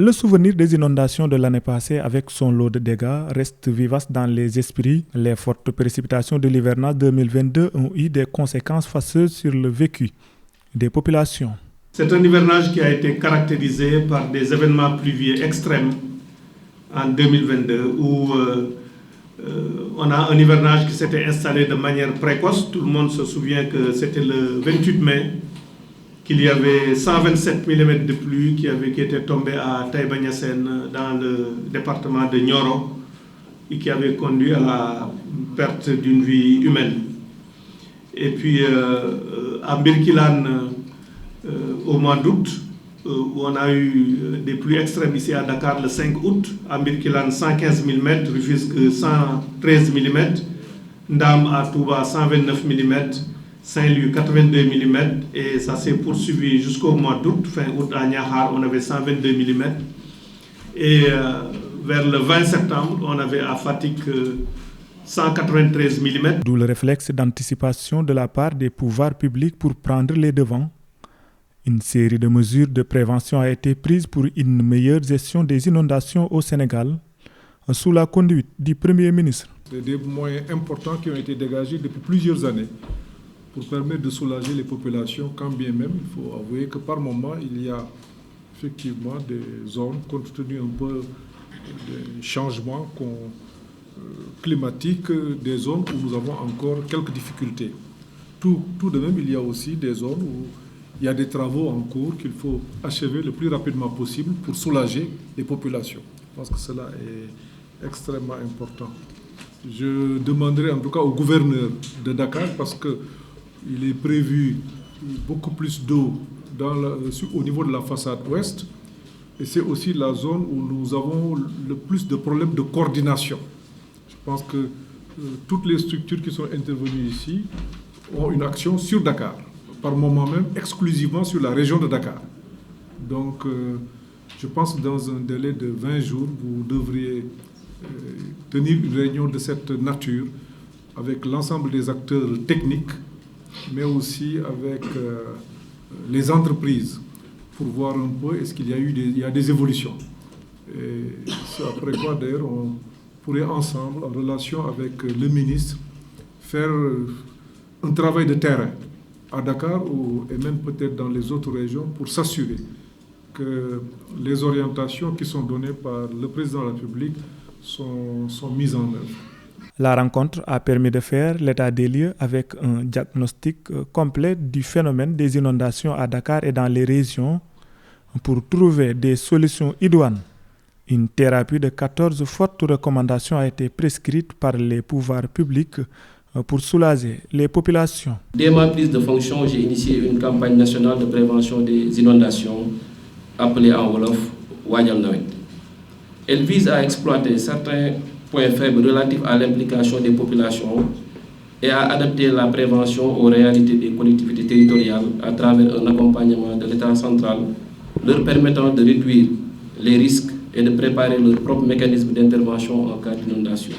Le souvenir des inondations de l'année passée avec son lot de dégâts reste vivace dans les esprits. Les fortes précipitations de l'hivernage 2022 ont eu des conséquences fâcheuses sur le vécu des populations. C'est un hivernage qui a été caractérisé par des événements pluvieux extrêmes en 2022 où on a un hivernage qui s'était installé de manière précoce. Tout le monde se souvient que c'était le 28 mai qu'il y avait 127 mm de pluie qui étaient tombés à Taïba Niassène dans le département de Nioro et qui avait conduit à la perte d'une vie humaine. Et puis à Birkilane, au mois d'août, où on a eu des pluies extrêmes ici à Dakar le 5 août, à Birkilane 115 mm, Rufisque 113 mm, Ndam à Touba 129 mm, Saint-Louis 82 mm, et ça s'est poursuivi jusqu'au mois d'août. Fin août à Niakhar, on avait 122 mm. Et vers le 20 septembre, on avait à Fatick 193 mm. D'où le réflexe d'anticipation de la part des pouvoirs publics pour prendre les devants. Une série de mesures de prévention a été prise pour une meilleure gestion des inondations au Sénégal, sous la conduite du Premier ministre. C'est des moyens importants qui ont été dégagés depuis plusieurs années pour permettre de soulager les populations, quand bien même il faut avouer que par moment il y a effectivement des zones, compte tenu un peu des changements climatiques, des zones où nous avons encore quelques difficultés. Tout de même, il y a aussi des zones où il y a des travaux en cours qu'il faut achever le plus rapidement possible pour soulager les populations. Je pense que cela est extrêmement important. Je demanderai en tout cas au gouverneur de Dakar, parce qu'il est prévu beaucoup plus d'eau au niveau de la façade ouest, et c'est aussi la zone où nous avons le plus de problèmes de coordination. Je pense que toutes les structures qui sont intervenues ici ont une action sur Dakar, par moment même exclusivement sur la région de Dakar. Donc je pense que dans un délai de 20 jours, vous devriez tenir une réunion de cette nature avec l'ensemble des acteurs techniques, mais aussi avec les entreprises, pour voir un peu est-ce qu'il y a des évolutions. Et c'est après quoi d'ailleurs on pourrait ensemble, en relation avec le ministre, faire un travail de terrain à Dakar et même peut-être dans les autres régions pour s'assurer que les orientations qui sont données par le président de la République sont mises en œuvre. La rencontre a permis de faire l'état des lieux avec un diagnostic complet du phénomène des inondations à Dakar et dans les régions pour trouver des solutions idoines. Une thérapie de 14 fortes recommandations a été prescrite par les pouvoirs publics pour soulager les populations. Dès ma prise de fonction, j'ai initié une campagne nationale de prévention des inondations appelée en Wolof Waajal Nawet. Elle vise à exploiter certains points faibles relatifs à l'implication des populations et à adapter la prévention aux réalités des collectivités territoriales à travers un accompagnement de l'État central leur permettant de réduire les risques et de préparer leur propre mécanisme d'intervention en cas d'inondation.